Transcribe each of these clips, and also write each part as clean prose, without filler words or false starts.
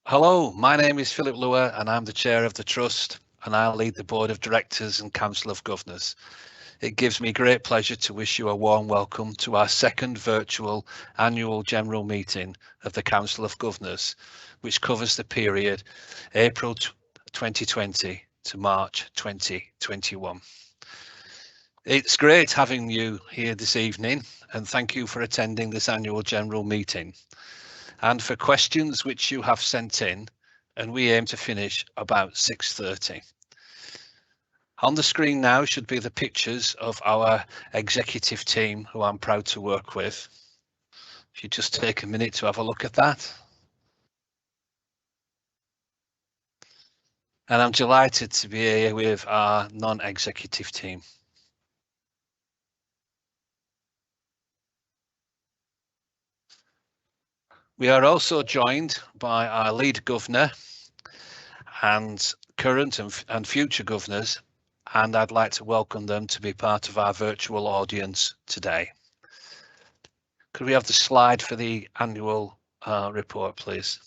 Hello, my name is Philip Lua and I'm the Chair of the Trust and I lead the Board of Directors and Council of Governors. It gives me great pleasure to wish you a warm welcome to our second virtual annual general meeting of the Council of Governors, which covers the period April 2020 to March 2021. It's great having you here this evening and thank you for attending this annual general meeting and for questions which you have sent in, and we aim to finish about 6:30. On the screen now should be the pictures of our executive team who I'm proud to work with. If you just take a minute to have a look at that. And I'm delighted to be here with our non-executive team. We are also joined by our lead governor and current and future governors, and I'd like to welcome them to be part of our virtual audience today. Could we have the slide for the annual report, please?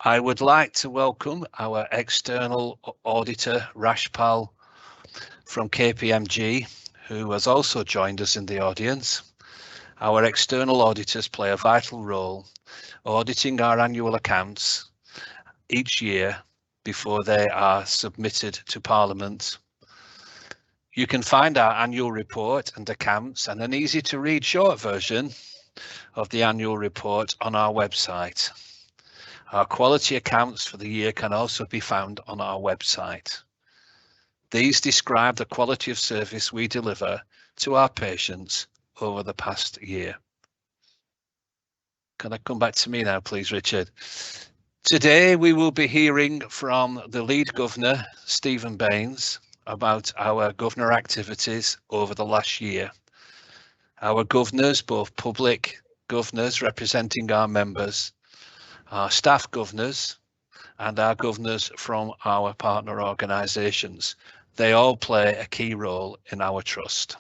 I would like to welcome our external auditor, Rashpal from KPMG, who has also joined us in the audience. Our external auditors play a vital role auditing our annual accounts each year before they are submitted to Parliament. You can find our annual report and accounts and an easy to read short version of the annual report on our website. Our quality accounts for the year can also be found on our website. These describe the quality of service we deliver to our patients over the past year. Can I come back to me now, please, Richard? Today we will be hearing from the lead governor, Stephen Baines, about our governor activities over the last year. Our governors, both public governors representing our members, our staff governors, and our governors from our partner organisations. They all play a key role in our trust.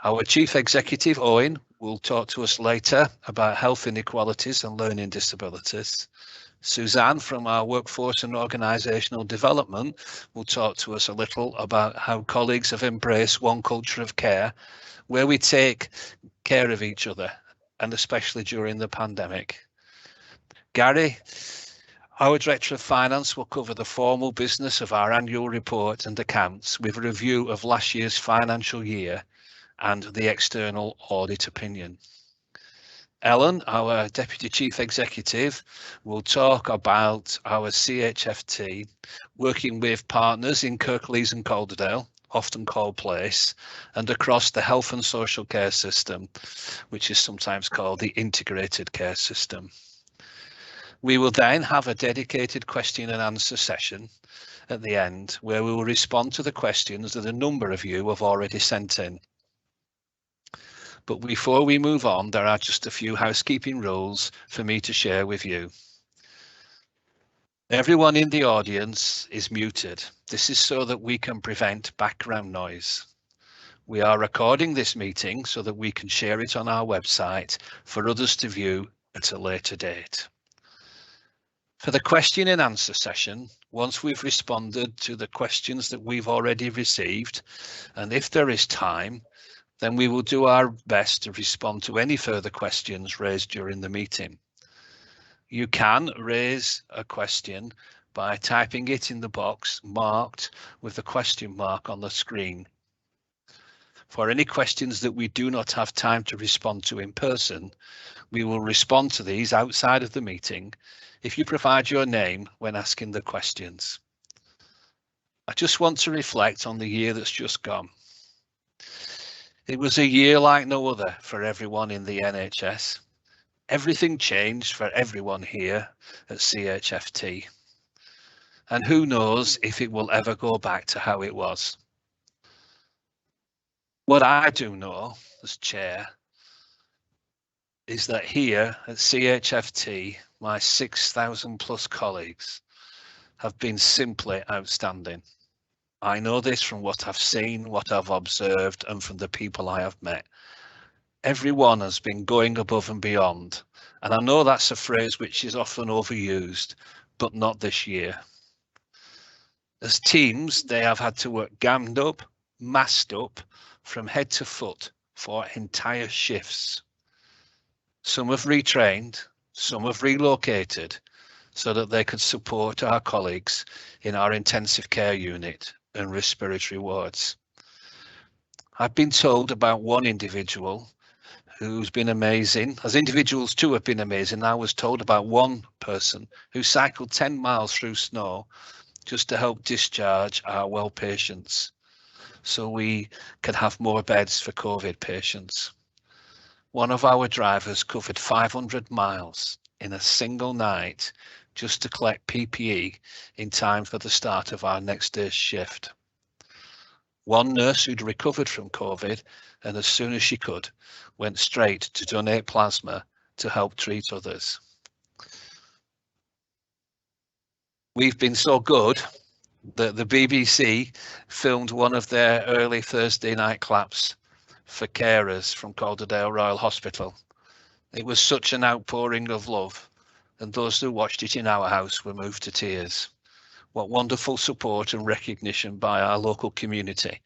Our Chief Executive, Owen, will talk to us later about health inequalities and learning disabilities. Suzanne from our Workforce and Organisational Development will talk to us a little about how colleagues have embraced one culture of care, where we take care of each other, and especially during the pandemic. Gary, our Director of Finance, will cover the formal business of our annual report and accounts with a review of last year's financial year and the external audit opinion. Ellen, our Deputy Chief Executive, will talk about our CHFT working with partners in Kirklees and Calderdale, often called Place, and across the health and social care system, which is sometimes called the integrated care system. We will then have a dedicated question and answer session at the end, where we will respond to the questions that a number of you have already sent in. But before we move on, there are just a few housekeeping rules for me to share with you. Everyone in the audience is muted. This is so that we can prevent background noise. We are recording this meeting so that we can share it on our website for others to view at a later date. For the question and answer session, once we've responded to the questions that we've already received, and if there is time, then we will do our best to respond to any further questions raised during the meeting. You can raise a question by typing it in the box marked with the question mark on the screen. For any questions that we do not have time to respond to in person, we will respond to these outside of the meeting if you provide your name when asking the questions. I just want to reflect on the year that's just gone. It was a year like no other for everyone in the NHS. Everything changed for everyone here at CHFT. And who knows if it will ever go back to how it was. What I do know as chair is that here at CHFT, my 6,000 plus colleagues have been simply outstanding. I know this from what I've seen, what I've observed, and from the people I have met. Everyone has been going above and beyond, and I know that's a phrase which is often overused, but not this year. As teams, they have had to work gammed up, masked up, from head to foot for entire shifts. Some have retrained, some have relocated, so that they could support our colleagues in our intensive care unit and respiratory wards. I've been told about one individual who's been amazing, as individuals too have been amazing. I was told about one person who cycled 10 miles through snow just to help discharge our well patients so we could have more beds for COVID patients. One of our drivers covered 500 miles in a single night just to collect PPE in time for the start of our next day's shift. One nurse who'd recovered from COVID and as soon as she could, went straight to donate plasma to help treat others. We've been so good that the BBC filmed one of their early Thursday night claps for carers from Calderdale Royal Hospital. It was such an outpouring of love, and those who watched it in our house were moved to tears. What wonderful support and recognition by our local community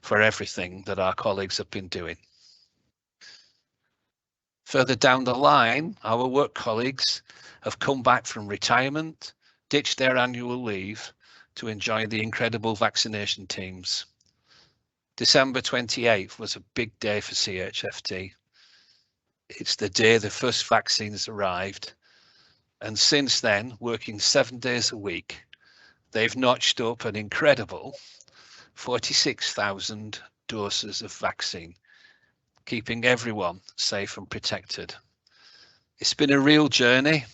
for everything that our colleagues have been doing. Further down the line, our work colleagues have come back from retirement, ditched their annual leave to enjoy the incredible vaccination teams. December 28th was a big day for CHFT. It's the day the first vaccines arrived, and since then, working 7 days a week, they've notched up an incredible 46,000 doses of vaccine, keeping everyone safe and protected. It's been a real journey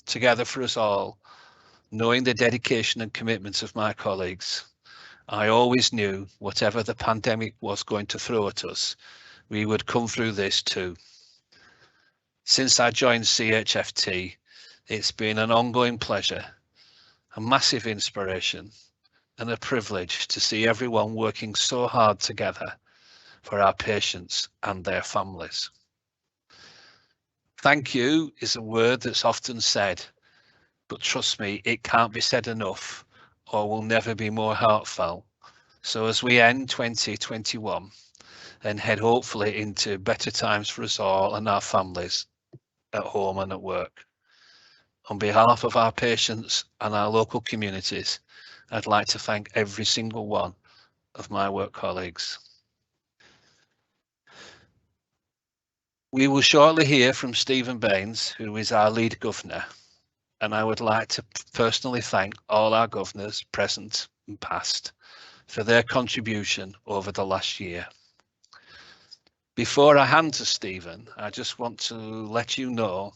together for us all, knowing the dedication and commitment of my colleagues. I always knew whatever the pandemic was going to throw at us, we would come through this too. Since I joined CHFT, it's been an ongoing pleasure, a massive inspiration, and a privilege to see everyone working so hard together for our patients and their families. Thank you is a word that's often said, but trust me, it can't be said enough or will never be more heartfelt. So as we end 2021 and head hopefully into better times for us all and our families at home and at work, on behalf of our patients and our local communities, I'd like to thank every single one of my work colleagues. We will shortly hear from Stephen Baines, who is our lead governor, and I would like to personally thank all our governors, present and past, for their contribution over the last year. Before I hand to Stephen, I just want to let you know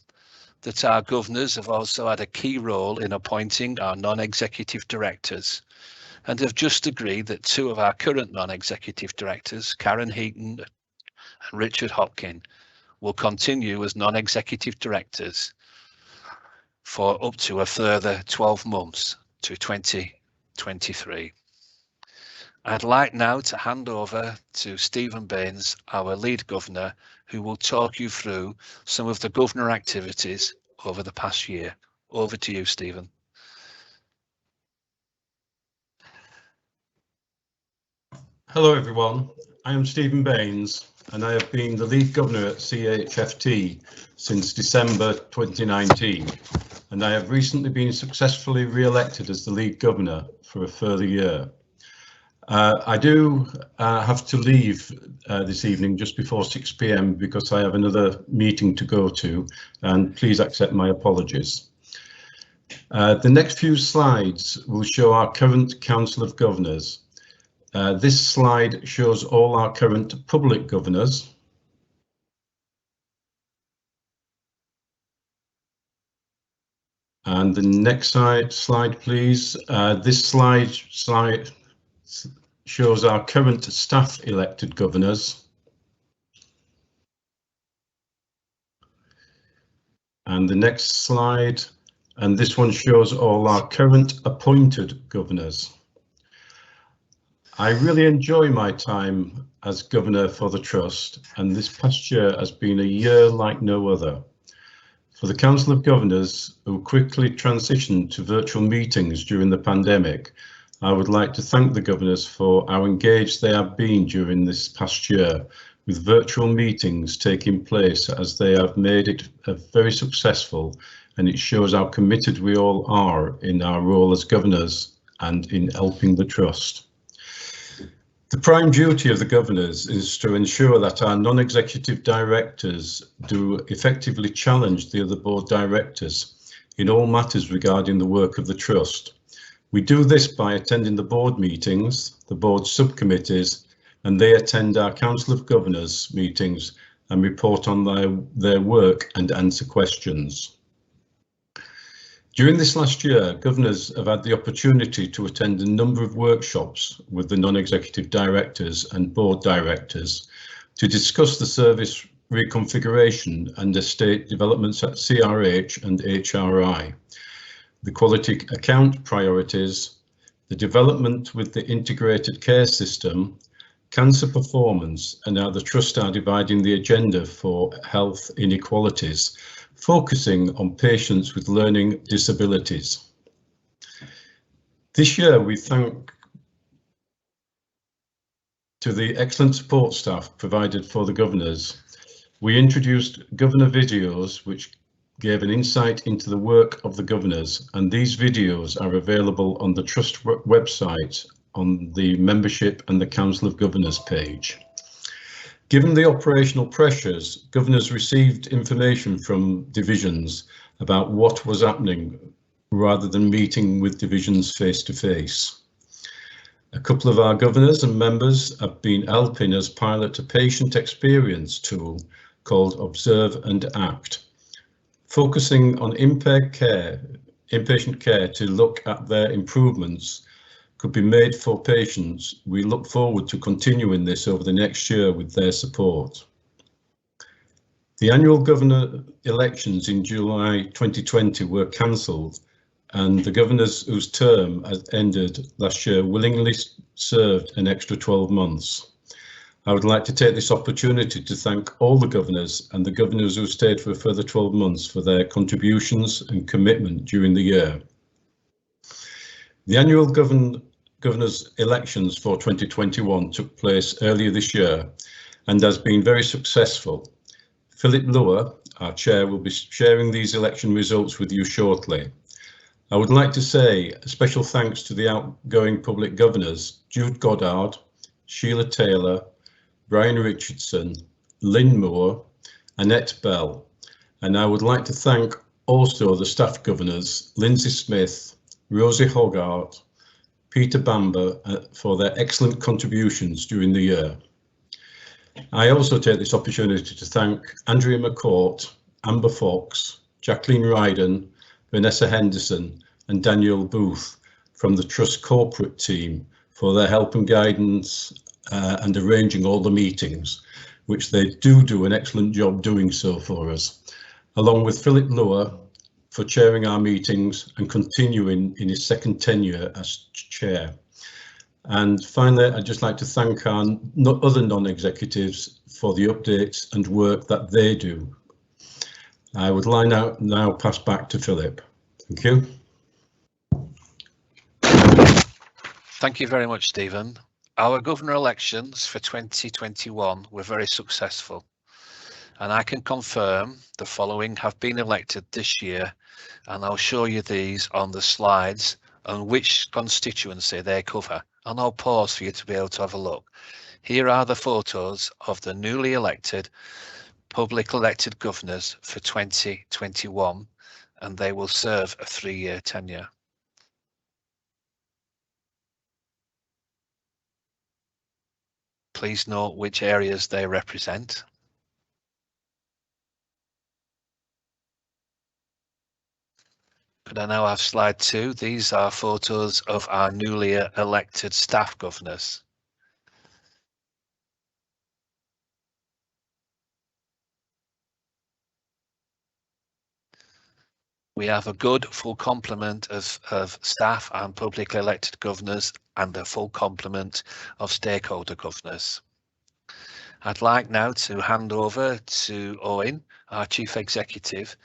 that our governors have also had a key role in appointing our non-executive directors and have just agreed that two of our current non-executive directors, Karen Heaton and Richard Hopkin, will continue as non-executive directors for up to a further 12 months to 2023. I'd like now to hand over to Stephen Baines, our lead governor, who will talk you through some of the governor activities over the past year. Over to you, Stephen. Hello everyone, I am Stephen Baines and I have been the lead governor at CHFT since December 2019, and I have recently been successfully re-elected as the lead governor for a further year. I do have to leave this evening just before 6 p.m. because I have another meeting to go to, and please accept my apologies. The next few slides will show our current Council of Governors. This slide shows all our current public governors. And the next slide, please. This slide shows our current staff elected governors. And the next slide, and this one shows all our current appointed governors. I really enjoy my time as Governor for the Trust, and this past year has been a year like no other. For the Council of Governors, who quickly transitioned to virtual meetings during the pandemic, I would like to thank the Governors for how engaged they have been during this past year, with virtual meetings taking place as they have made it very successful, and it shows how committed we all are in our role as Governors and in helping the Trust. The prime duty of the Governors is to ensure that our non-executive directors do effectively challenge the other board directors in all matters regarding the work of the Trust. We do this by attending the board meetings, the board subcommittees, and they attend our Council of Governors meetings and report on their work and answer questions. During this last year, Governors have had the opportunity to attend a number of workshops with the non-executive directors and board directors to discuss the service reconfiguration and estate developments at CRH and HRI, the quality account priorities, the development with the integrated care system, cancer performance, and how the Trust are dividing the agenda for health inequalities, focusing on patients with learning disabilities. This year, we thank to the excellent support staff provided for the Governors. We introduced Governor videos, which gave an insight into the work of the Governors, and these videos are available on the Trust website on the Membership and the Council of Governors page. Given the operational pressures, Governors received information from divisions about what was happening rather than meeting with divisions face to face. A couple of our Governors and members have been helping us pilot a patient experience tool called Observe and Act, focusing on inpatient care to look at their improvements could be made for patients. We look forward to continuing this over the next year with their support. The annual Governor elections in July 2020 were cancelled, and the Governors whose term has ended last year willingly served an extra 12 months. I would like to take this opportunity to thank all the Governors and the Governors who stayed for a further 12 months for their contributions and commitment during the year. The annual Governors elections for 2021 took place earlier this year and has been very successful. Philip Lower, our chair, will be sharing these election results with you shortly. I would like to say a special thanks to the outgoing public governors, Jude Goddard, Sheila Taylor, Brian Richardson, Lynn Moore, Annette Bell, and I would like to thank also the staff governors, Lindsay Smith, Rosie Hogarth, Peter Bamber, for their excellent contributions during the year. I also take this opportunity to thank Andrea McCourt, Amber Fox, Jacqueline Ryden, Vanessa Henderson and Daniel Booth from the Trust corporate team for their help and guidance and arranging all the meetings, which they do an excellent job doing so for us, along with Philip Lower for chairing our meetings and continuing in his second tenure as chair. And finally, I'd just like to thank our other non-executives for the updates and work that they do. I would now pass back to Philip. Thank you. Thank you very much, Stephen. Our governor elections for 2021 were very successful, and I can confirm the following have been elected this year, and I'll show you these on the slides and which constituency they cover, and I'll pause for you to be able to have a look. Here are the photos of the newly elected public elected governors for 2021, and they will serve a 3-year tenure. Please note which areas they represent. Could I now have slide 2? These are photos of our newly elected staff governors. We have a good full complement of staff and publicly elected governors and a full complement of stakeholder governors. I'd like now to hand over to Owen, our Chief Executive,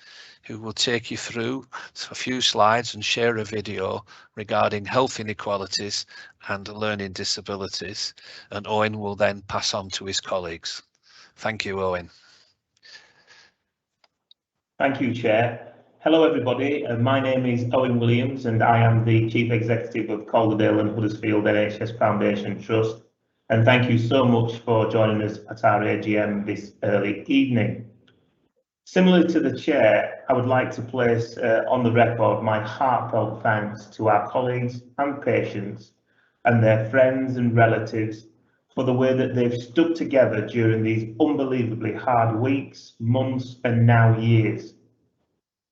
who will take you through a few slides and share a video regarding health inequalities and learning disabilities. And Owen will then pass on to his colleagues. Thank you, Owen. Thank you, Chair. Hello, everybody. My name is Owen Williams, and I am the Chief Executive of Calderdale and Huddersfield NHS Foundation Trust. And thank you so much for joining us at our AGM this early evening. Similar to the Chair, I would like to place on the record my heartfelt thanks to our colleagues and patients and their friends and relatives for the way that they've stuck together during these unbelievably hard weeks, months, and now years.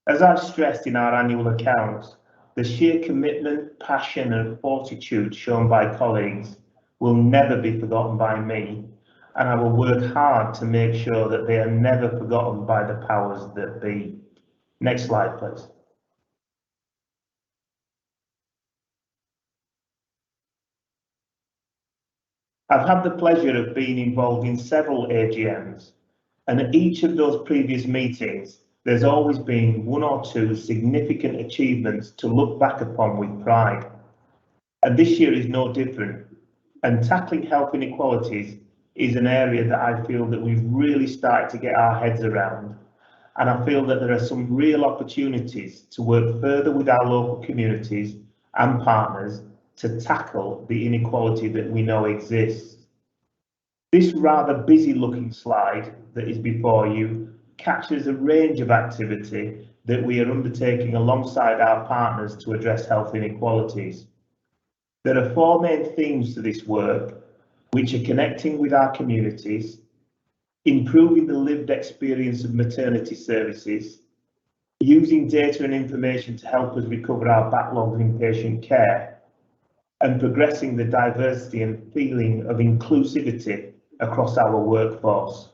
As I've stressed in our annual accounts, the sheer commitment, passion, and fortitude shown by colleagues will never be forgotten by me, and I will work hard to make sure that they are never forgotten by the powers that be. Next slide, please. I've had the pleasure of being involved in several AGMs, and at each of those previous meetings, there's always been one or two significant achievements to look back upon with pride. And this year is no different. And tackling health inequalities is an area that I feel that we've really started to get our heads around. And I feel that there are some real opportunities to work further with our local communities and partners to tackle the inequality that we know exists. This rather busy looking slide that is before you captures a range of activity that we are undertaking alongside our partners to address health inequalities. There are four main themes to this work, which are connecting with our communities, improving the lived experience of maternity services, using data and information to help us recover our backlog of inpatient care, and progressing the diversity and feeling of inclusivity across our workforce.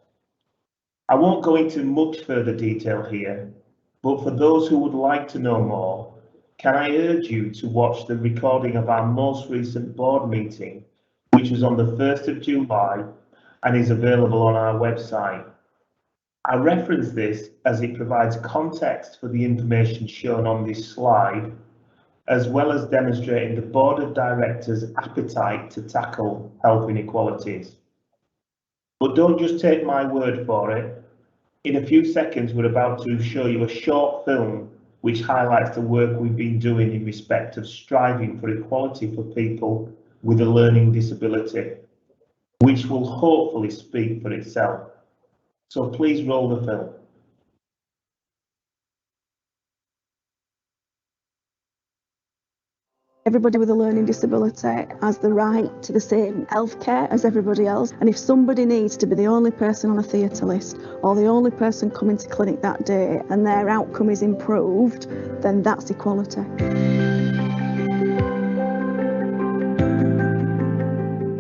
I won't go into much further detail here, but for those who would like to know more, can I urge you to watch the recording of our most recent board meeting, which was on the 1st of July and is available on our website. I reference this as it provides context for the information shown on this slide, as well as demonstrating the Board of Directors' appetite to tackle health inequalities. But don't just take my word for it. In a few seconds, we're about to show you a short film which highlights the work we've been doing in respect of striving for equality for people with a learning disability, which will hopefully speak for itself. So please roll the film. Everybody with a learning disability has the right to the same healthcare as everybody else. And if somebody needs to be the only person on a theatre list or the only person coming to clinic that day and their outcome is improved, then that's equality.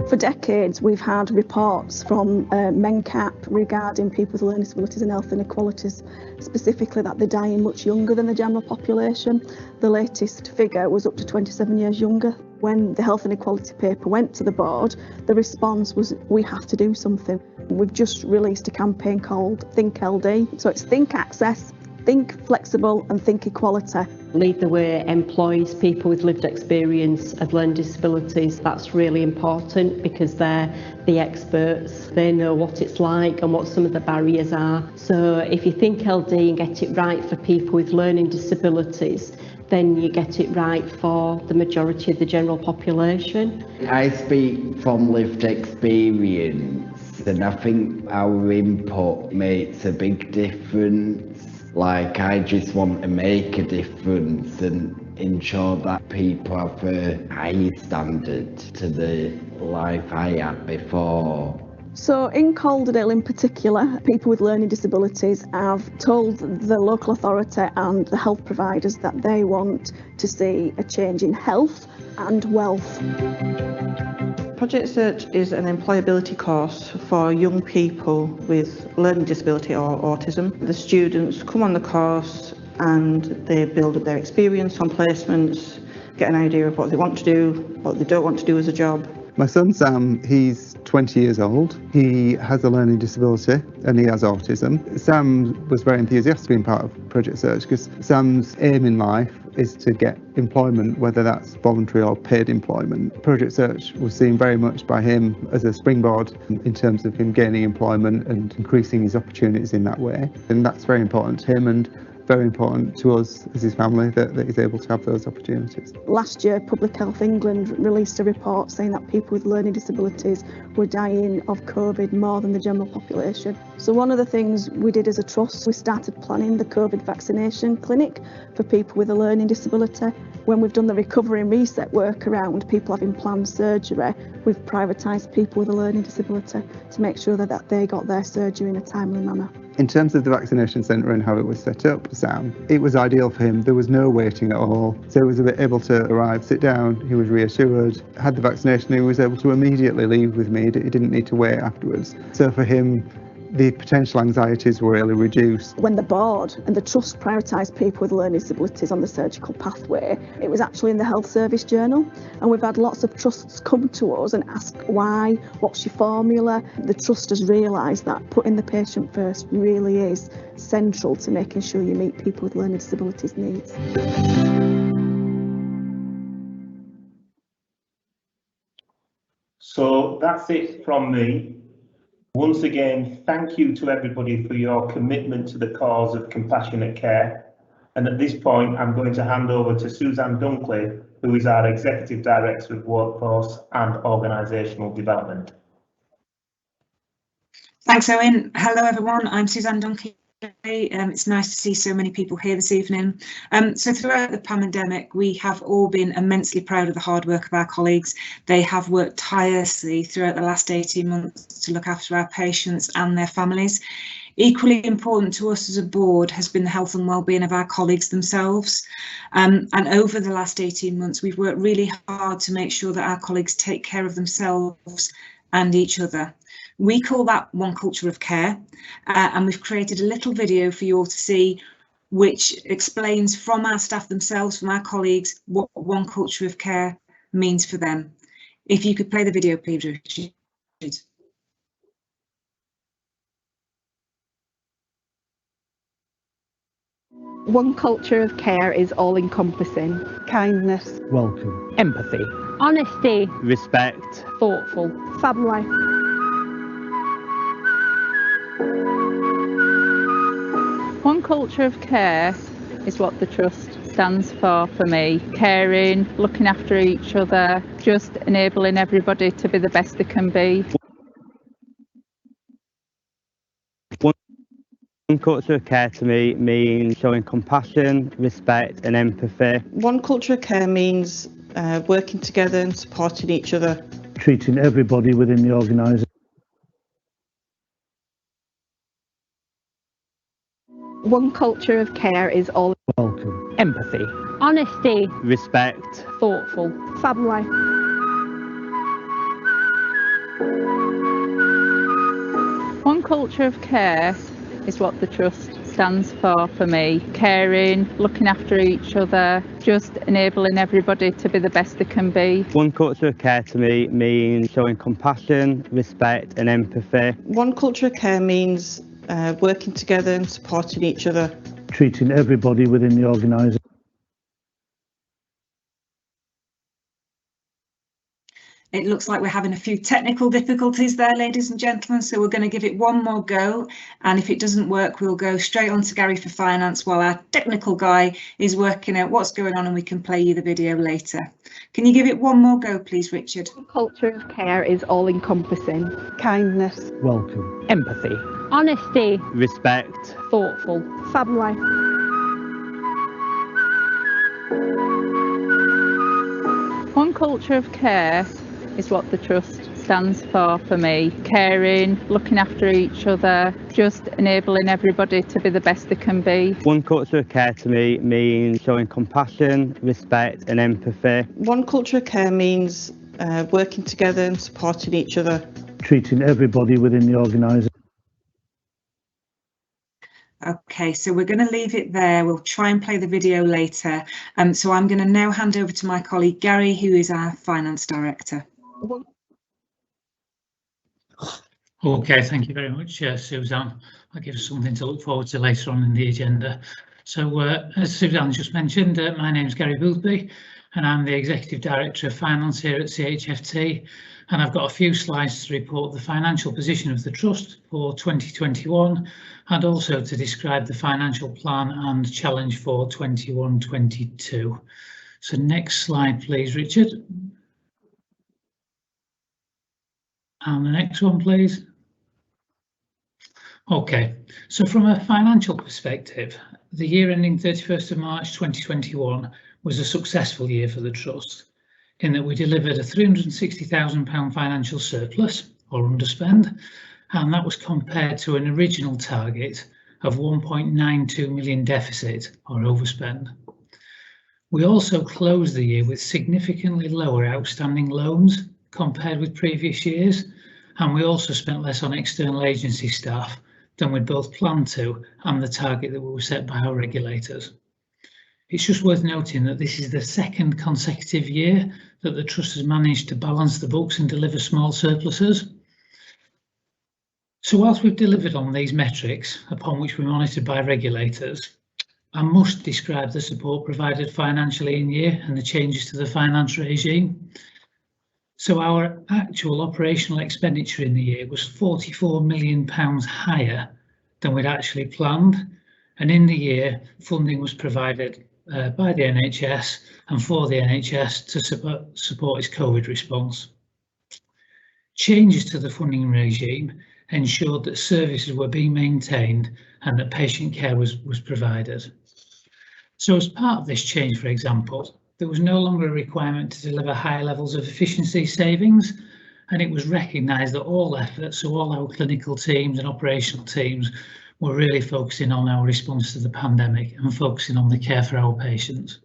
For decades, we've had reports from MenCap regarding people with learning disabilities and health inequalities, specifically that they're dying much younger than the general population. The latest figure was up to 27 years younger. When the health inequality paper went to the board, the response was, we have to do something. We've just released a campaign called Think LD. So it's Think Access, Think Flexible and Think Equality. Lead the Way employs people with lived experience of learning disabilities. That's really important because they're the experts. They know what it's like and what some of the barriers are. So if you think LD and get it right for people with learning disabilities, then you get it right for the majority of the general population. I speak from lived experience, and I think our input makes a big difference. Like, I just want to make a difference and ensure that people have a higher standard to the life I had before. So in Calderdale in particular, people with learning disabilities have told the local authority and the health providers that they want to see a change in health and wealth. Project Search is an employability course for young people with learning disability or autism. The students come on the course and they build up their experience on placements, get an idea of what they want to do, what they don't want to do as a job. My son Sam, he's 20 years old. He has a learning disability and he has autism. Sam was very enthusiastic being part of Project Search because Sam's aim in life is to get employment, whether that's voluntary or paid employment. Project Search was seen very much by him as a springboard in terms of him gaining employment and increasing his opportunities in that way. And that's very important to him and very important to us as his family that he's able to have those opportunities. Last year, Public Health England released a report saying that people with learning disabilities were dying of COVID more than the general population. So one of the things we did as a trust, we started planning the COVID vaccination clinic for people with a learning disability. When we've done the recovery and reset work around people having planned surgery, we've prioritised people with a learning disability to make sure that they got their surgery in a timely manner. In terms of the vaccination centre and how it was set up for Sam, it was ideal for him. There was no waiting at all. So he was able to arrive, sit down, he was reassured, had the vaccination, he was able to immediately leave with me. He didn't need to wait afterwards. So for him, the potential anxieties were really reduced. When the board and the trust prioritised people with learning disabilities on the surgical pathway, it was actually in the Health Service Journal, and we've had lots of trusts come to us and ask why, what's your formula. The trust has realised that putting the patient first really is central to making sure you meet people with learning disabilities needs. So that's it from me. Once again, thank you to everybody for your commitment to the cause of compassionate care. And at this point, I'm going to hand over to Suzanne Dunkley, who is our Executive Director of Workforce and Organisational Development. Thanks, Owen. Hello, everyone. I'm Suzanne Dunkley. It's nice to see so many people here this evening. So throughout the pandemic, we have all been immensely proud of the hard work of our colleagues. They have worked tirelessly throughout the last 18 months to look after our patients and their families. Equally important to us as a board has been the health and wellbeing of our colleagues themselves. And over the last 18 months, we've worked really hard to make sure that our colleagues take care of themselves and each other. We call that One Culture of Care, and we've created a little video for you all to see, which explains from our staff themselves, from our colleagues, what One Culture of Care means for them. If you could play the video, please, Richard. One culture of care is all-encompassing. Kindness, welcome, empathy, honesty, respect, thoughtful, family. One culture of care is what the trust stands for me. Caring, looking after each other, just enabling everybody to be the best they can be. One culture of care to me means showing compassion, respect and empathy. One culture of care means working together and supporting each other. Treating everybody within the organisation. One culture of care is all welcome, empathy, honesty, respect, thoughtful, family. One culture of care is what the trust stands for me. Caring, looking after each other, just enabling everybody to be the best they can be. One culture of care to me means showing compassion, respect and empathy. One culture of care means working together and supporting each other. Treating everybody within the organisation. It looks like we're having a few technical difficulties there, ladies and gentlemen, so we're going to give it one more go, and if it doesn't work, we'll go straight on to Gary for Finance while our technical guy is working out what's going on, and we can play you the video later. Can you give it one more go, please, Richard? Culture of care is all-encompassing. Kindness, welcome, empathy, honesty, respect, thoughtful, family. One culture of care is what the trust stands for me. Caring, looking after each other, just enabling everybody to be the best they can be. One culture of care to me means showing compassion, respect and empathy. One culture of care means working together and supporting each other. Treating everybody within the organisation. Okay, so we're going to leave it there. We'll try and play the video later. So I'm going to now hand over to my colleague Gary, who is our Finance Director. Okay, thank you very much, Suzanne. I'll give us something to look forward to later on in the agenda. So as Suzanne just mentioned, my name is Gary Boothby and I'm the Executive Director of Finance here at CHFT, and I've got a few slides to report the financial position of the Trust for 2021 and also to describe the financial plan and challenge for 21-22. So next slide please, Richard. And the next one please. Okay, so from a financial perspective, the year ending 31st of March 2021 was a successful year for the Trust in that we delivered a £360,000 financial surplus or underspend, and that was compared to an original target of 1.92 million deficit or overspend. We also closed the year with significantly lower outstanding loans compared with previous years, and we also spent less on external agency staff than we'd both planned to and the target that were set by our regulators. It's just worth noting that this is the second consecutive year that the Trust has managed to balance the books and deliver small surpluses. So whilst we've delivered on these metrics upon which we're monitored by regulators, I must describe the support provided financially in year and the changes to the finance regime. So our actual operational expenditure in the year was £44 million higher than we'd actually planned, and in the year funding was provided by the NHS and for the NHS to support its COVID response. Changes to the funding regime ensured that services were being maintained and that patient care was provided. So as part of this change, for example, there was no longer a requirement to deliver higher levels of efficiency savings, and it was recognised that all efforts, so all our clinical teams and operational teams, were really focusing on our response to the pandemic and focusing on the care for our patients.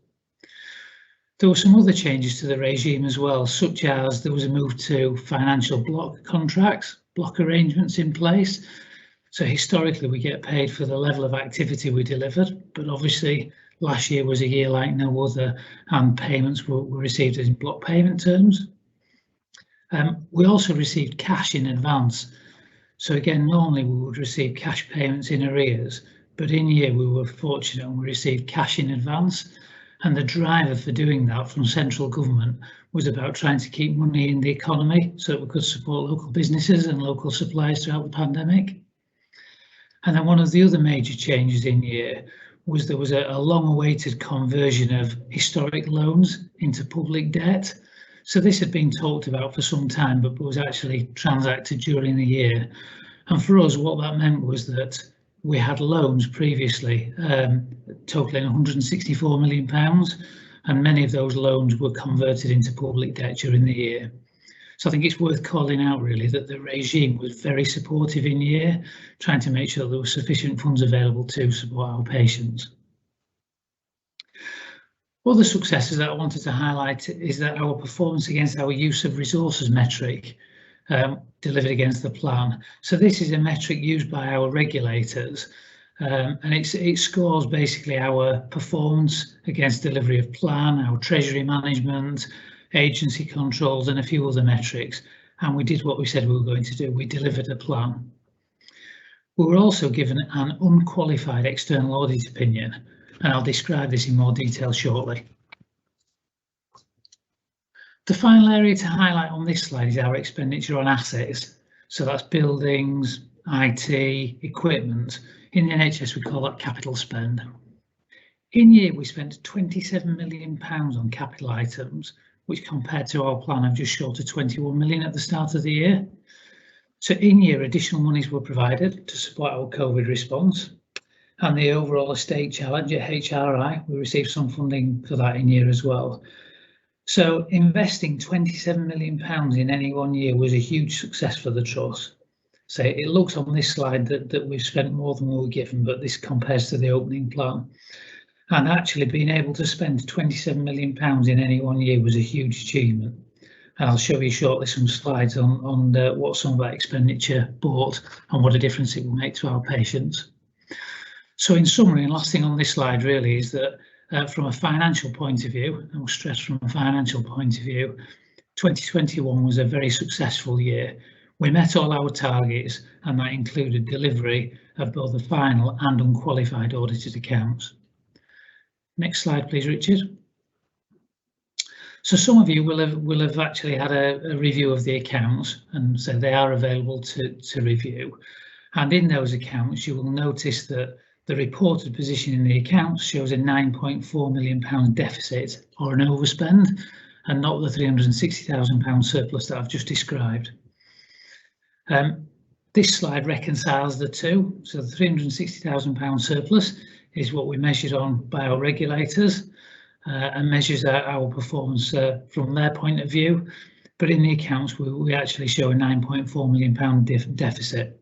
There were some other changes to the regime as well, such as there was a move to financial block contracts, block arrangements in place. So historically we get paid for the level of activity we delivered, but obviously last year was a year like no other and payments were received in block payment terms. We also received cash in advance. So again, normally we would receive cash payments in arrears, but in year we were fortunate and we received cash in advance. And the driver for doing that from central government was about trying to keep money in the economy so that we could support local businesses and local suppliers throughout the pandemic. And then one of the other major changes in year was there was a long-awaited conversion of historic loans into public debt. So this had been talked about for some time, but was actually transacted during the year. And for us, what that meant was that we had loans previously totaling £164 million, and many of those loans were converted into public debt during the year. So I think it's worth calling out really that the regime was very supportive in year, trying to make sure there were sufficient funds available to support our patients. Other successes that I wanted to highlight is that our performance against our use of resources metric delivered against the plan. So this is a metric used by our regulators and it scores basically our performance against delivery of plan, our treasury management, agency controls and a few other metrics, and we did what we said we were going to do. We delivered a plan. We were also given an unqualified external audit opinion, and I'll describe this in more detail shortly. The final area to highlight on this slide is our expenditure on assets. So that's buildings, IT, equipment. In the NHS we call that capital spend. In year we spent £27 million on capital items, which compared to our plan of just short of 21 million at the start of the year. So in year additional monies were provided to support our COVID response and the overall estate challenge at HRI. We received some funding for that in year as well. So investing £27 million in any one year was a huge success for the Trust. So it looks on this slide that we've spent more than we were given, but this compares to the opening plan. And actually being able to spend £27 million in any one year was a huge achievement. And I'll show you shortly some slides on what some of that expenditure brought and what a difference it will make to our patients. So in summary, and last thing on this slide really is that from a financial point of view, and we'll stress from a financial point of view, 2021 was a very successful year. We met all our targets, and that included delivery of both the final and unqualified audited accounts. Next slide, please, Richard. So some of you will have actually had a review of the accounts, and so they are available to review. And in those accounts, you will notice that the reported position in the accounts shows a £9.4 million deficit or an overspend, and not the £360,000 surplus that I've just described. This slide reconciles the two. So the £360,000 surplus is what we measured on by our regulators and measures our performance from their point of view. But in the accounts, we actually show a £9.4 million deficit.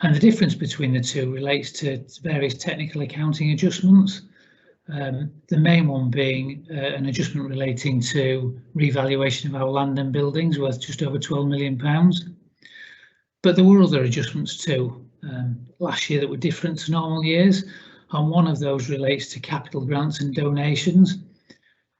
And the difference between the two relates to various technical accounting adjustments. The main one being an adjustment relating to revaluation of our land and buildings worth just over £12 million. But there were other adjustments too last year that were different to normal years, and one of those relates to capital grants and donations.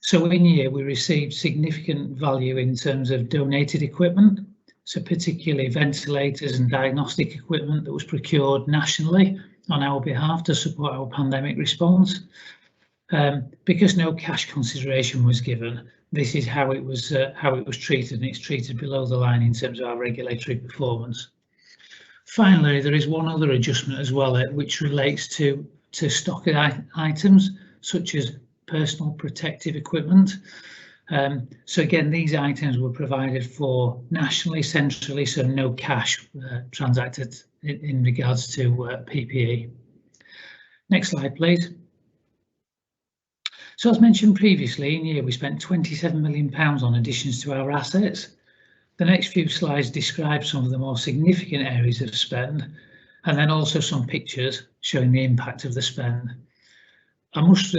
So in year we received significant value in terms of donated equipment, so particularly ventilators and diagnostic equipment that was procured nationally on our behalf to support our pandemic response. Because no cash consideration was given, this is how it was treated, and it's treated below the line in terms of our regulatory performance. Finally, there is one other adjustment as well, which relates to stock items such as personal protective equipment. So again, these items were provided for nationally, centrally, so no cash transacted in regards to PPE. Next slide, please. So as mentioned previously, in year we spent £27 million on additions to our assets. The next few slides describe some of the more significant areas of spend, and then also some pictures showing the impact of the spend. I must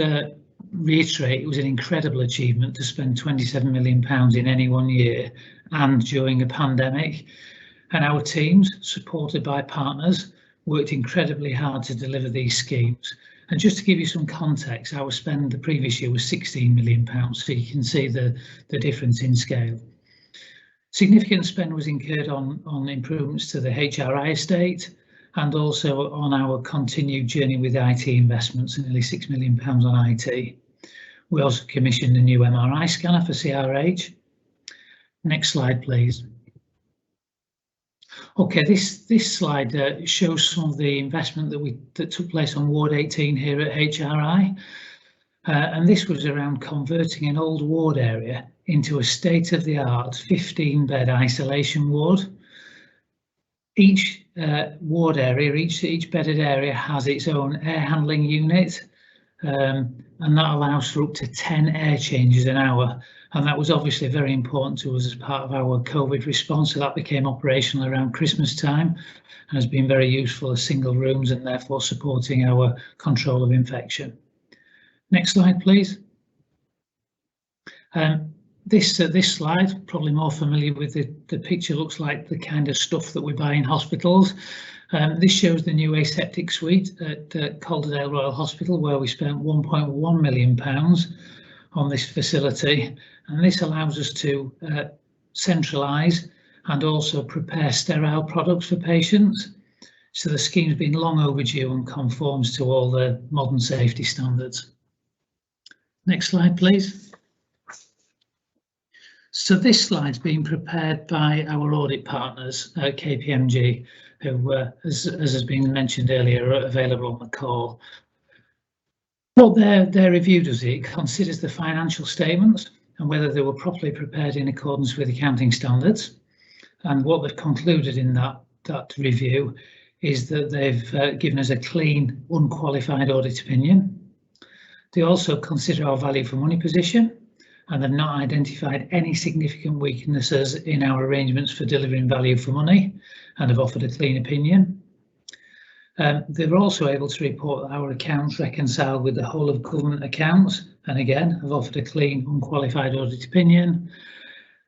reiterate, it was an incredible achievement to spend £27 million in any one year and during a pandemic, and our teams, supported by partners, worked incredibly hard to deliver these schemes. And just to give you some context, our spend the previous year was £16 million, so you can see the difference in scale. Significant spend was incurred on improvements to the HRI estate and also on our continued journey with IT investments, nearly £6 million on IT. We also commissioned a new MRI scanner for CRH. Next slide, please. Okay, this slide shows some of the investment that took place on Ward 18 here at HRI, and this was around converting an old ward area into a state-of-the-art 15-bed isolation ward. Each ward area, each bedded area has its own air handling unit, and that allows for up to 10 air changes an hour. And that was obviously very important to us as part of our COVID response, so that became operational around Christmas time and has been very useful as single rooms and therefore supporting our control of infection. Next slide, please. This slide, probably more familiar with the picture, looks like the kind of stuff that we buy in hospitals. This shows the new aseptic suite at Calderdale Royal Hospital, where we spent £1.1 million on this facility, and this allows us to centralise and also prepare sterile products for patients. So the scheme's been long overdue and conforms to all the modern safety standards. Next slide, please. So this slide's been prepared by our audit partners at KPMG, who, as has been mentioned earlier, are available on the call. What their review does, it considers the financial statements and whether they were properly prepared in accordance with accounting standards. And what they've concluded in that review is that they've given us a clean, unqualified audit opinion. They also consider our value for money position, and they've not identified any significant weaknesses in our arrangements for delivering value for money, and have offered a clean opinion. They were also able to report that our accounts reconciled with the whole of government accounts, and again have offered a clean, unqualified audit opinion.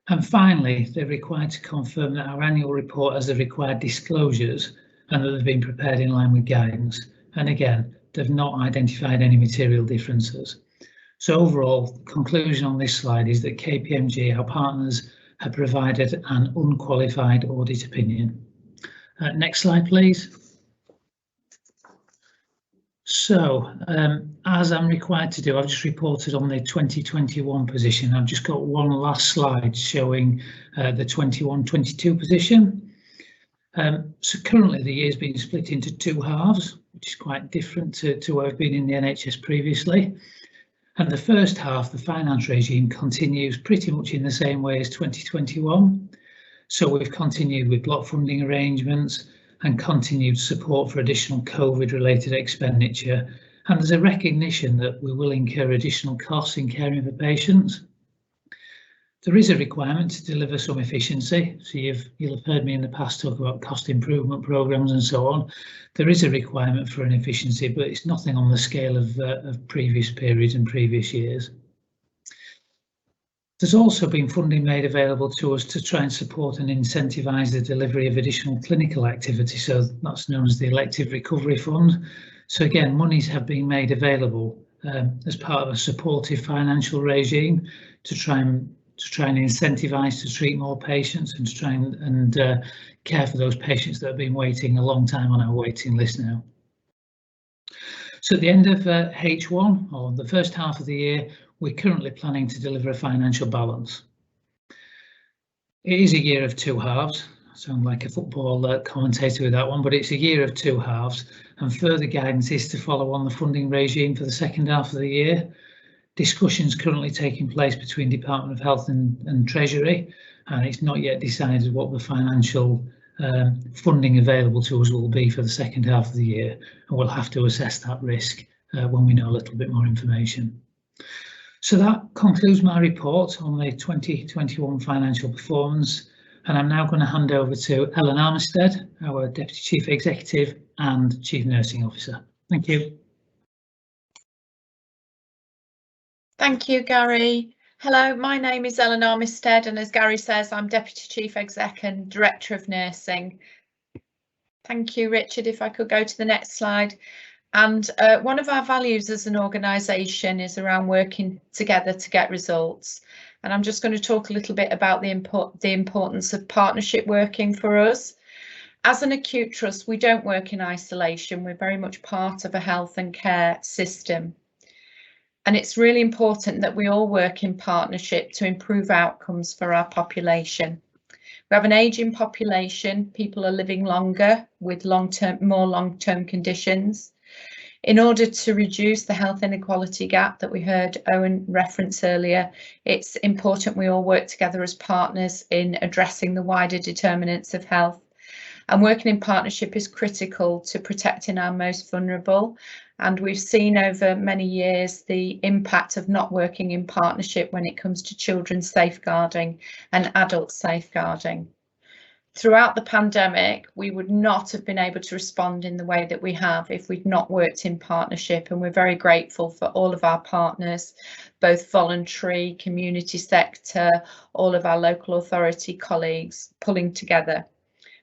And finally, they're required to confirm that our annual report has the required disclosures and that they've been prepared in line with guidance. and again, they've not identified any material differences. So overall, the conclusion on this slide is that KPMG, our partners, have provided an unqualified audit opinion. Next slide, please. So, as I'm required to do, I've just reported on the 2021 position. I've just got one last slide showing the 21-22 position. So currently the year's been split into two halves, which is quite different to where I've been in the NHS previously. And the first half, the finance regime, continues pretty much in the same way as 2021. So we've continued with block funding arrangements and continued support for additional COVID-related expenditure. And there's a recognition that we will incur additional costs in caring for patients. There is a requirement to deliver some efficiency. So you'll have heard me in the past talk about cost improvement programs and so on. There is a requirement for an efficiency, but it's nothing on the scale of previous periods and previous years. There's also been funding made available to us to try and support and incentivise the delivery of additional clinical activity. So that's known as the Elective Recovery Fund. So again, monies have been made available as part of a supportive financial regime to try and incentivise to treat more patients and to try and care for those patients that have been waiting a long time on our waiting list now. So at the end of H1, or the first half of the year, we're currently planning to deliver a financial balance. It is a year of two halves. I sound like a football commentator with that one, but it's a year of two halves, and further guidance is to follow on the funding regime for the second half of the year. Discussions currently taking place between Department of Health and Treasury, and it's not yet decided what the financial funding available to us will be for the second half of the year, and we'll have to assess that risk when we know a little bit more information. So that concludes my report on the 2021 financial performance, and I'm now going to hand over to Ellen Armistead, our Deputy Chief Executive and Chief Nursing Officer. Thank you. Thank you, Gary. Hello, my name is Ellen Armistead, and as Gary says, I'm Deputy Chief Exec and Director of Nursing. Thank you, Richard. If I could go to the next slide. And one of our values as an organisation is around working together to get results. And I'm just going to talk a little bit about the importance of partnership working for us. As an acute trust, we don't work in isolation. We're very much part of a health and care system. And it's really important that we all work in partnership to improve outcomes for our population. We have an ageing population. People are living longer with more long-term conditions. In order to reduce the health inequality gap that we heard Owen reference earlier, it's important we all work together as partners in addressing the wider determinants of health. And working in partnership is critical to protecting our most vulnerable. And we've seen over many years the impact of not working in partnership when it comes to children's safeguarding and adult safeguarding. Throughout the pandemic, we would not have been able to respond in the way that we have if we'd not worked in partnership, and we're very grateful for all of our partners, both voluntary, community sector, all of our local authority colleagues pulling together.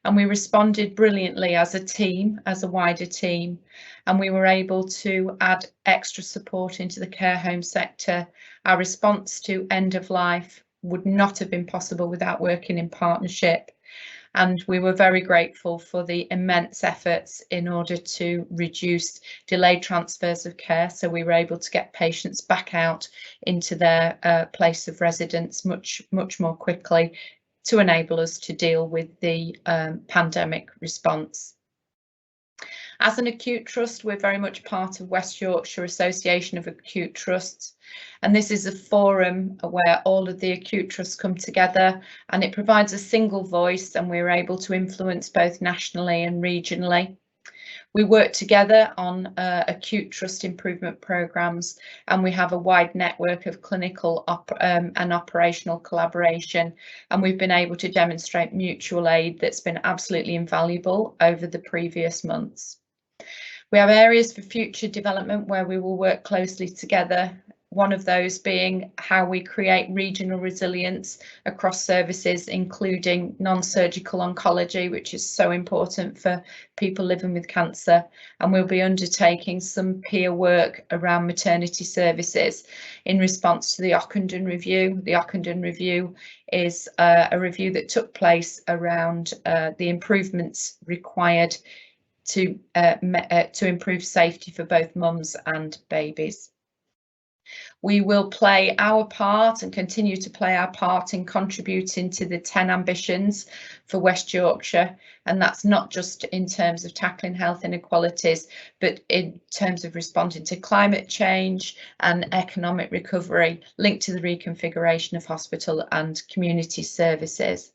And we responded brilliantly as a team, as a wider team, and we were able to add extra support into the care home sector. Our response to end of life would not have been possible without working in partnership. And we were very grateful for the immense efforts in order to reduce delayed transfers of care. So we were able to get patients back out into their place of residence much more quickly to enable us to deal with the pandemic response. As an acute trust, we're very much part of West Yorkshire Association of Acute Trusts, and this is a forum where all of the acute trusts come together, and it provides a single voice, and we're able to influence both nationally and regionally. We work together on acute trust improvement programmes, and we have a wide network of clinical and operational collaboration, and we've been able to demonstrate mutual aid that's been absolutely invaluable over the previous months. We have areas for future development where we will work closely together one of those being how we create regional resilience across services, including non-surgical oncology, which is so important for people living with cancer. And we'll be undertaking some peer work around maternity services in response to the Ockenden review. The Ockenden review is a review that took place around the improvements required to improve safety for both mums and babies. We will play our part and continue to play our part in contributing to the 10 ambitions for West Yorkshire, and that's not just in terms of tackling health inequalities, but in terms of responding to climate change and economic recovery linked to the reconfiguration of hospital and community services.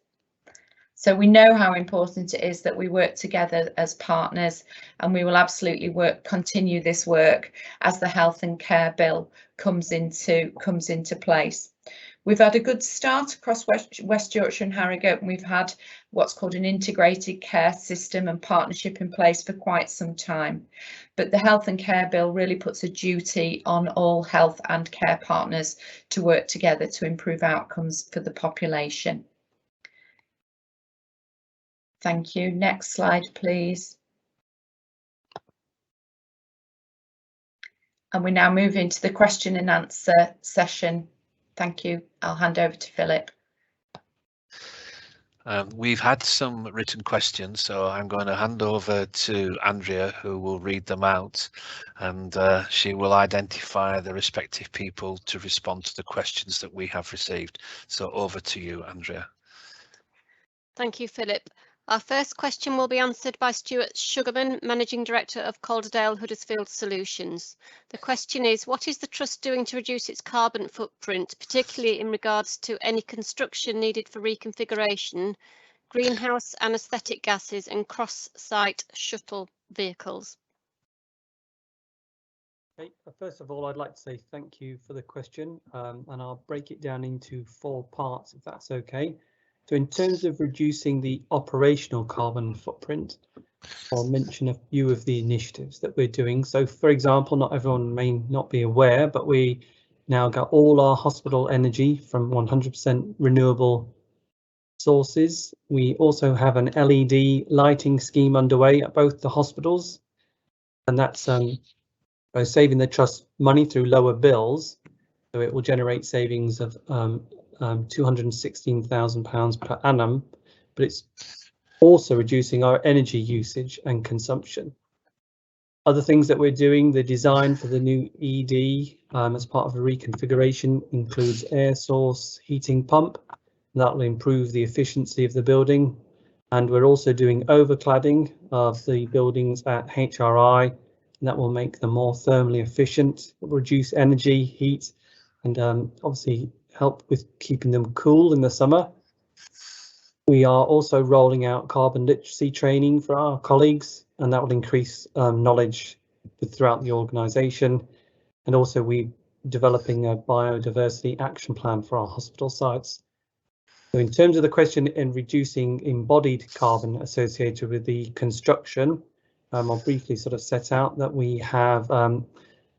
So we know how important it is that we work together as partners, and we will absolutely continue this work as the Health and Care Bill comes into place. We've had a good start across West Yorkshire and Harrogate, and we've had what's called an integrated care system and partnership in place for quite some time. But the Health and Care Bill really puts a duty on all health and care partners to work together to improve outcomes for the population. Thank you. Next slide, please. And we now move into the question and answer session. Thank you. I'll hand over to Philip. We've had some written questions, so I'm going to hand over to Andrea, who will read them out, and she will identify the respective people to respond to the questions that we have received. So over to you, Andrea. Thank you, Philip. Our first question will be answered by Stuart Sugarman, Managing Director of Calderdale Huddersfield Solutions. The question is, what is the Trust doing to reduce its carbon footprint, particularly in regards to any construction needed for reconfiguration, greenhouse anaesthetic gases and cross-site shuttle vehicles? Okay, first of all, I'd like to say thank you for the question, and I'll break it down into 4 parts, if that's okay. So in terms of reducing the operational carbon footprint, I'll mention a few of the initiatives that we're doing. So, for example, not everyone may not be aware, but we now got all our hospital energy from 100% renewable sources. We also have an LED lighting scheme underway at both the hospitals, and that's saving the Trust money through lower bills. So it will generate savings of £216,000 per annum, but it's also reducing our energy usage and consumption. Other things that we're doing, the design for the new ED as part of a reconfiguration includes air source heating pump. That will improve the efficiency of the building, and we're also doing overcladding of the buildings at HRI, and that will make them more thermally efficient, reduce energy, heat, and obviously help with keeping them cool in the summer. We are also rolling out carbon literacy training for our colleagues, and that will increase knowledge throughout the organisation. And also we're developing a biodiversity action plan for our hospital sites. So in terms of the question in reducing embodied carbon associated with the construction, I'll briefly sort of set out that we have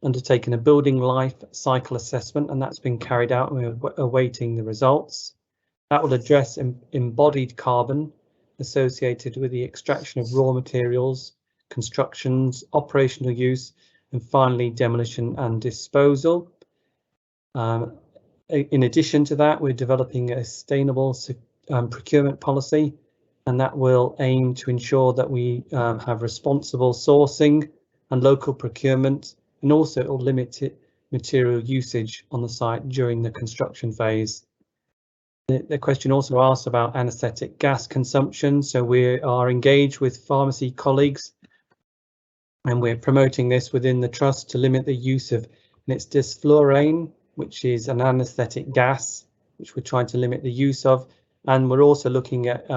undertaken a building life cycle assessment, and that's been carried out, and we're awaiting the results. That will address embodied carbon associated with the extraction of raw materials, constructions, operational use, and finally demolition and disposal. In addition to that, we're developing a sustainable procurement policy, and that will aim to ensure that we have responsible sourcing and local procurement, and also it will limit material usage on the site during the construction phase. The question also asks about anaesthetic gas consumption. So we are engaged with pharmacy colleagues, and we're promoting this within the Trust to limit the use of nitidifluorane, which is an anaesthetic gas, which we're trying to limit the use of. And we're also looking at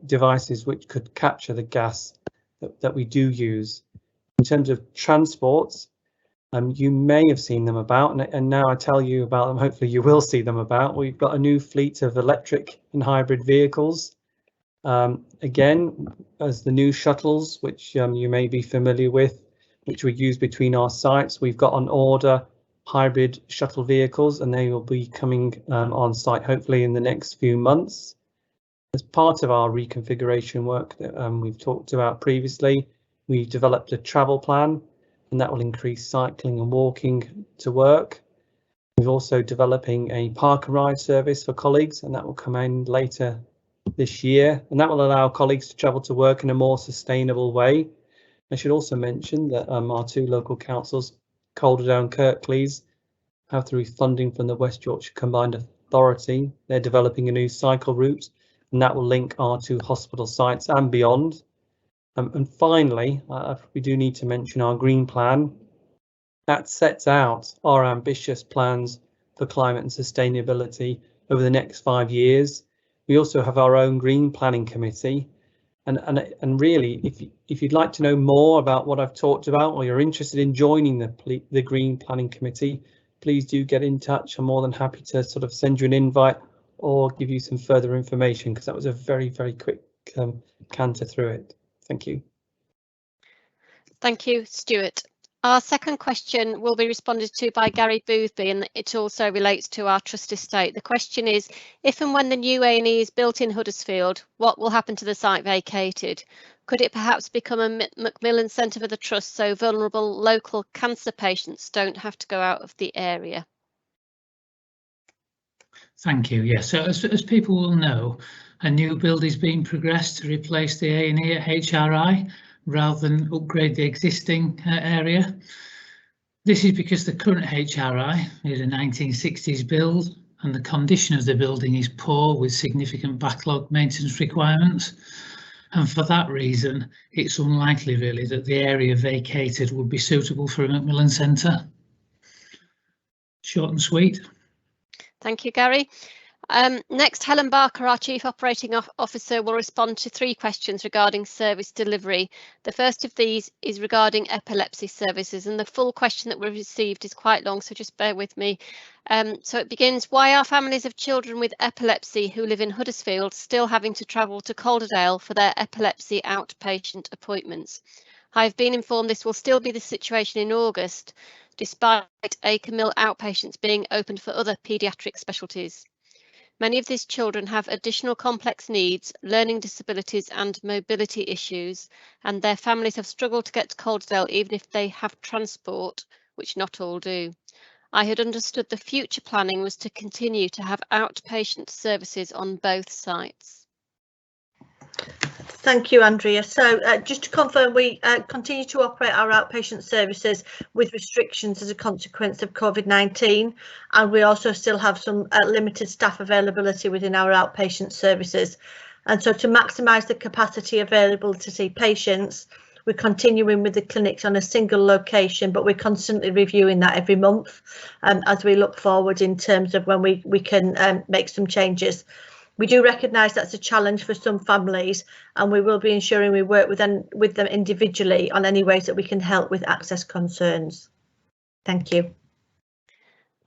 devices which could capture the gas that we do use. In terms of transports, you may have seen them about, and now I tell you about them, hopefully you will see them about. We've got a new fleet of electric and hybrid vehicles. Again, as the new shuttles, which you may be familiar with, which we use between our sites. We've got on order hybrid shuttle vehicles, and they will be coming on site hopefully in the next few months. As part of our reconfiguration work that we've talked about previously, we've developed a travel plan, and that will increase cycling and walking to work. We're also developing a park and ride service for colleagues, and that will come in later this year, and that will allow colleagues to travel to work in a more sustainable way. I should also mention that our two local councils, Calderdale and Kirklees, have, through funding from the West Yorkshire Combined Authority, they're developing a new cycle route, and that will link our two hospital sites and beyond. And finally, we do need to mention our green plan. That sets out our ambitious plans for climate and sustainability over the next 5 years. We also have our own green planning committee. And really, if you'd like to know more about what I've talked about, or you're interested in joining the Green Planning Committee, please do get in touch. I'm more than happy to sort of send you an invite or give you some further information, because that was a very, very quick canter through it. Thank you. Thank you, Stuart. Our second question will be responded to by Gary Boothby, and it also relates to our trust estate. The question is, if and when the new A&E is built in Huddersfield, what will happen to the site vacated? Could it perhaps become a Macmillan Centre for the Trust, so vulnerable local cancer patients don't have to go out of the area? Thank you. Yes, so as people will know, a new build is being progressed to replace the A&E at HRI rather than upgrade the existing area. This is because the current HRI is a 1960s build, and the condition of the building is poor with significant backlog maintenance requirements. And for that reason, it's unlikely really that the area vacated would be suitable for a Macmillan Centre. Short and sweet. Thank you, Gary. Next, Helen Barker, our Chief Operating Officer, will respond to 3 questions regarding service delivery. The first of these is regarding epilepsy services, and the full question that we've received is quite long, so just bear with me. So it begins, why are families of children with epilepsy who live in Huddersfield still having to travel to Calderdale for their epilepsy outpatient appointments? I've been informed this will still be the situation in August, despite Acre Mill outpatients being opened for other paediatric specialties. Many of these children have additional complex needs, learning disabilities and mobility issues, and their families have struggled to get to Calderdale even if they have transport, which not all do. I had understood the future planning was to continue to have outpatient services on both sites. Thank you, Andrea. So just to confirm, we continue to operate our outpatient services with restrictions as a consequence of COVID-19, and we also still have some limited staff availability within our outpatient services. And so to maximise the capacity available to see patients, we're continuing with the clinics on a single location, but we're constantly reviewing that every month as we look forward in terms of when we can make some changes. We do recognise that's a challenge for some families, and we will be ensuring we work with them individually on any ways that we can help with access concerns. Thank you.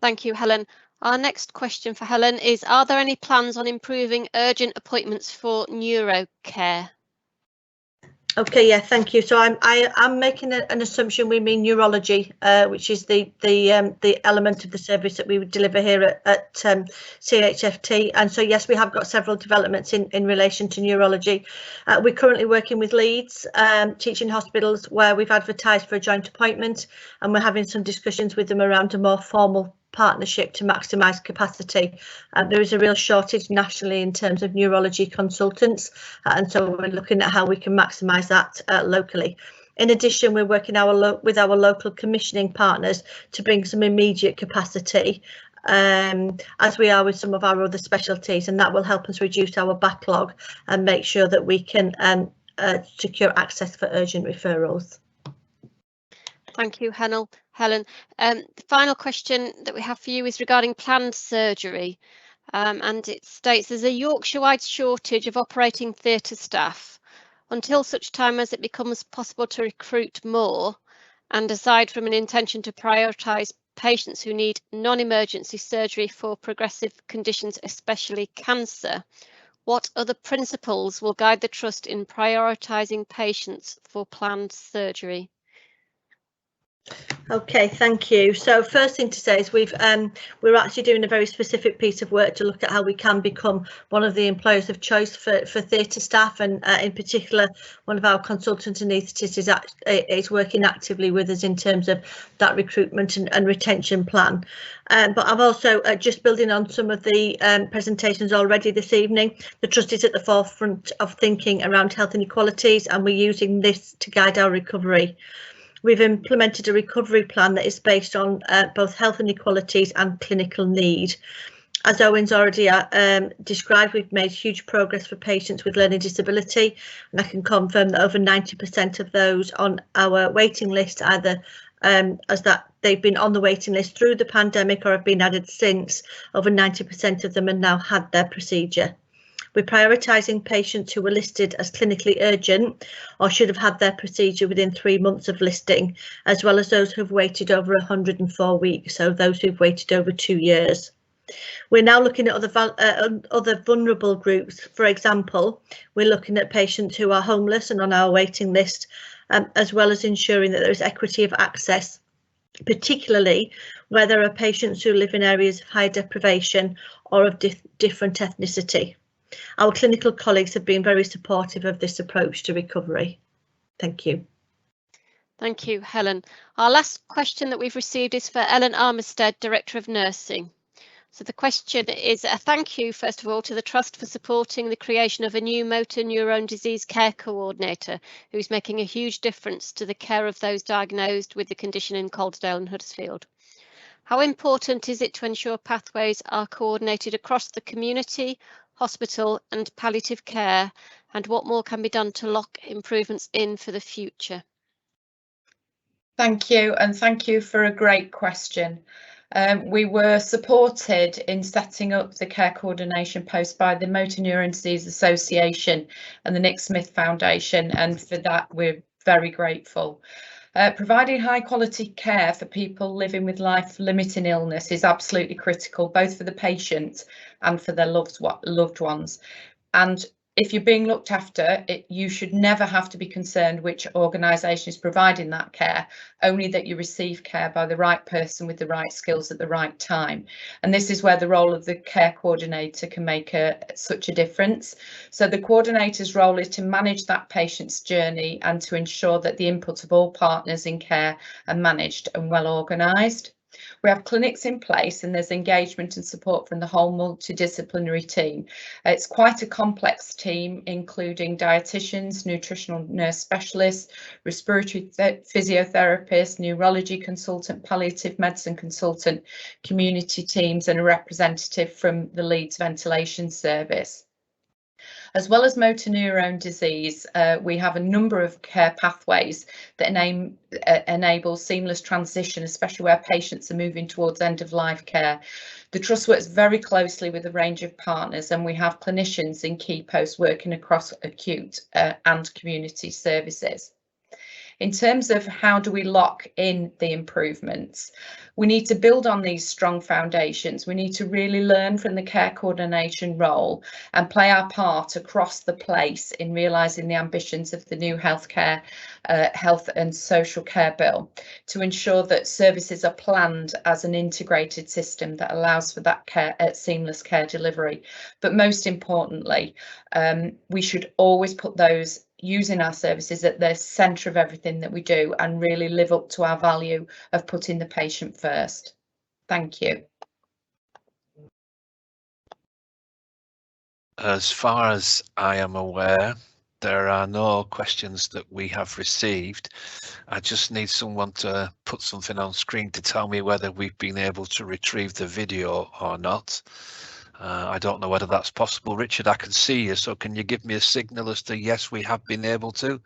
Thank you, Helen. Our next question for Helen is, are there any plans on improving urgent appointments for neurocare? Okay, yeah, thank you. So I'm making an assumption we mean neurology, which is the element of the service that we would deliver here at CHFT. And so yes, we have got several developments in relation to neurology. We're currently working with Leeds teaching hospitals where we've advertised for a joint appointment, and we're having some discussions with them around a more formal partnership to maximise capacity. There is a real shortage nationally in terms of neurology consultants, and so we're looking at how we can maximise that locally. In addition, we're working with our local commissioning partners to bring some immediate capacity, as we are with some of our other specialties, and that will help us reduce our backlog and make sure that we can secure access for urgent referrals. Thank you, Helen. The final question that we have for you is regarding planned surgery, and it states there's a Yorkshire-wide shortage of operating theatre staff. Until such time as it becomes possible to recruit more, and aside from an intention to prioritise patients who need non-emergency surgery for progressive conditions, especially cancer, what other principles will guide the Trust in prioritising patients for planned surgery? Okay, thank you. So first thing to say is we're actually doing a very specific piece of work to look at how we can become one of the employers of choice for theatre staff, and in particular one of our consultant anaesthetists is working actively with us in terms of that recruitment and retention plan. But I'm also just building on some of the presentations already this evening. The Trust is at the forefront of thinking around health inequalities, and we're using this to guide our recovery. We've implemented a recovery plan that is based on both health inequalities and clinical need. As Owen's already described, we've made huge progress for patients with learning disability, and I can confirm that over 90% of those on our waiting list, either as that they've been on the waiting list through the pandemic or have been added since, over 90% of them have now had their procedure. We're prioritising patients who were listed as clinically urgent or should have had their procedure within 3 months of listing, as well as those who've waited over 104 weeks, so those who've waited over 2 years. We're now looking at other vulnerable groups. For example, we're looking at patients who are homeless and on our waiting list, as well as ensuring that there is equity of access, particularly where there are patients who live in areas of high deprivation or of different ethnicity. Our clinical colleagues have been very supportive of this approach to recovery. Thank you. Thank you, Helen. Our last question that we've received is for Ellen Armistead, Director of Nursing. So the question is a thank you, first of all, to the Trust for supporting the creation of a new motor neurone disease care coordinator who's making a huge difference to the care of those diagnosed with the condition in Calderdale and Huddersfield. How important is it to ensure pathways are coordinated across the community, hospital and palliative care, and what more can be done to lock improvements in for the future? Thank you, and thank you for a great question. We were supported in setting up the care coordination post by the Motor Neurone Disease Association and the Nick Smith Foundation, and for that we're very grateful. Providing high quality care for people living with life-limiting illness is absolutely critical, both for the patient and for their loved ones. And if you're being looked after, you should never have to be concerned which organisation is providing that care, only that you receive care by the right person with the right skills at the right time. And this is where the role of the care coordinator can make such a difference. So the coordinator's role is to manage that patient's journey and to ensure that the input of all partners in care are managed and well organised. We have clinics in place and there's engagement and support from the whole multidisciplinary team. It's quite a complex team, including dietitians, nutritional nurse specialists, respiratory physiotherapists, neurology consultant, palliative medicine consultant, community teams and a representative from the Leeds Ventilation Service. As well as motor neurone disease, we have a number of care pathways that enable seamless transition, especially where patients are moving towards end-of-life care. The Trust works very closely with a range of partners, and we have clinicians in key posts working across acute and community services. In terms of how do we lock in the improvements, we need to build on these strong foundations. We need to really learn from the care coordination role and play our part across the place in realising the ambitions of the new health and social care bill to ensure that services are planned as an integrated system that allows for that seamless care delivery. But most importantly, we should always put those using our services at the centre of everything that we do and really live up to our value of putting the patient first. Thank you. As far as I am aware, there are no questions that we have received. I just need someone to put something on screen to tell me whether we've been able to retrieve the video or not. I don't know whether that's possible. Richard, I can see you, so can you give me a signal as to yes, we have been able to?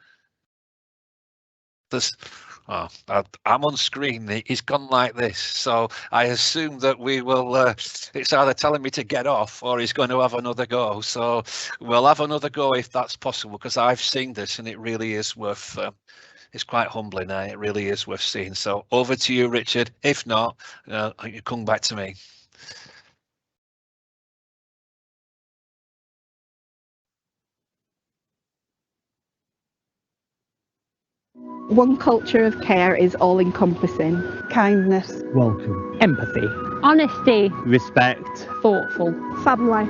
I'm on screen. He's gone like this, so I assume that we will. It's either telling me to get off or he's going to have another go. So we'll have another go if that's possible, because I've seen this and it really is worth. It's quite humbling. It really is worth seeing. So over to you, Richard. If not, you come back to me. One culture of care is all-encompassing. Kindness. Welcome. Empathy. Honesty. Respect. Thoughtful. Family.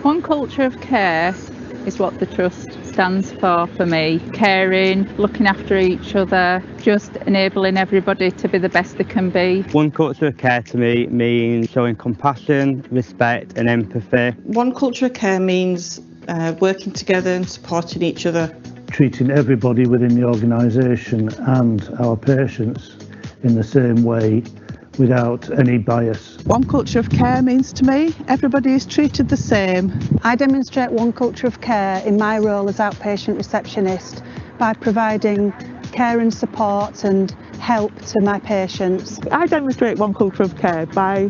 One culture of care is what the trust stands for me. Caring, looking after each other, just enabling everybody to be the best they can be. One culture of care to me means showing compassion, respect and empathy. One culture of care means working together and supporting each other. Treating everybody within the organisation and our patients in the same way without any bias. One culture of care means to me everybody is treated the same. I demonstrate one culture of care in my role as outpatient receptionist by providing care and support and help to my patients. I demonstrate one culture of care by,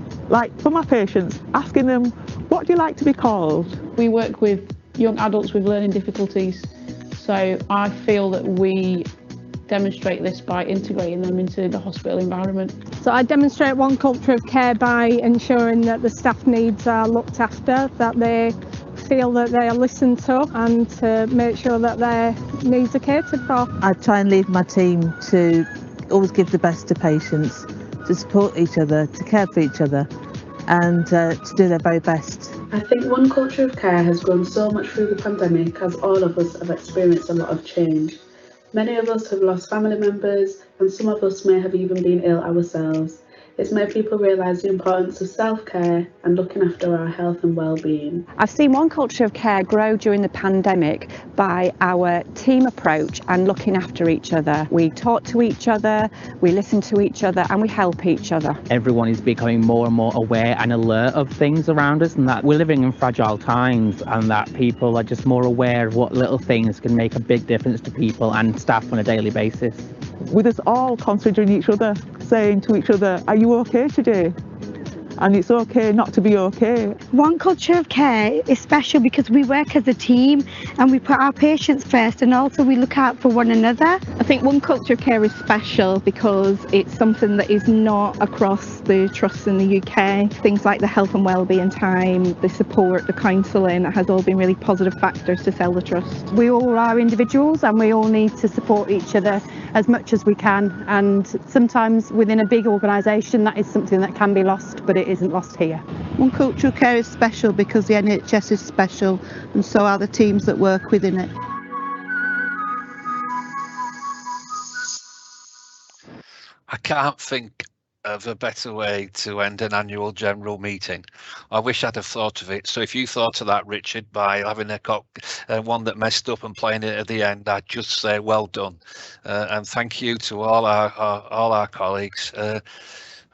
for my patients, asking them, what do you like to be called? We work with young adults with learning difficulties, so I feel that we demonstrate this by integrating them into the hospital environment. So I demonstrate one culture of care by ensuring that the staff needs are looked after, that they feel that they are listened to, and to make sure that their needs are catered for. I try and lead my team to always give the best to patients, to support each other, to care for each other, and to do their very best. I think one culture of care has grown so much through the pandemic as all of us have experienced a lot of change. Many of us have lost family members, and some of us may have even been ill ourselves. It's made people realise the importance of self-care and looking after our health and well-being. I've seen one culture of care grow during the pandemic by our team approach and looking after each other. We talk to each other, we listen to each other and we help each other. Everyone is becoming more and more aware and alert of things around us, and that we're living in fragile times, and that people are just more aware of what little things can make a big difference to people and staff on a daily basis. With us all considering each other, saying to each other, are you okay today? And it's okay not to be okay. One culture of care is special because we work as a team and we put our patients first, and also we look out for one another. I think one culture of care is special because it's something that is not across the trusts in the UK. Things like the health and wellbeing time, the support, the counselling, that has all been really positive factors to sell the trust. We all are individuals and we all need to support each other as much as we can, and sometimes within a big organisation that is something that can be lost, but it isn't lost here. One culture of care is special because the NHS is special, and so are the teams that work within it. I can't think of a better way to end an annual general meeting. I wish I'd have thought of it. So if you thought of that, Richard, by having one that messed up and playing it at the end, I'd just say well done, and thank you to all our colleagues.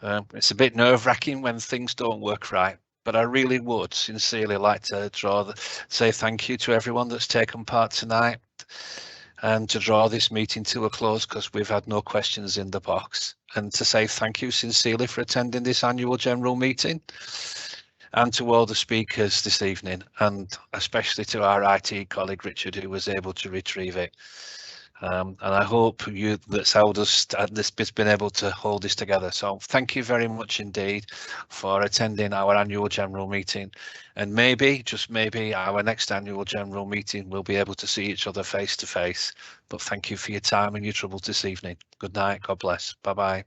It's a bit nerve-wracking when things don't work right, but I really would sincerely like to say thank you to everyone that's taken part tonight, and to draw this meeting to a close because we've had no questions in the box, and to say thank you sincerely for attending this annual general meeting, and to all the speakers this evening, and especially to our IT colleague Richard, who was able to retrieve it. And I hope you that's held us this bit's been able to hold this together. So thank you very much indeed for attending our annual general meeting, and maybe, just maybe, our next annual general meeting we'll be able to see each other face to face. But thank you for your time and your trouble this evening. Good night. God bless. Bye bye.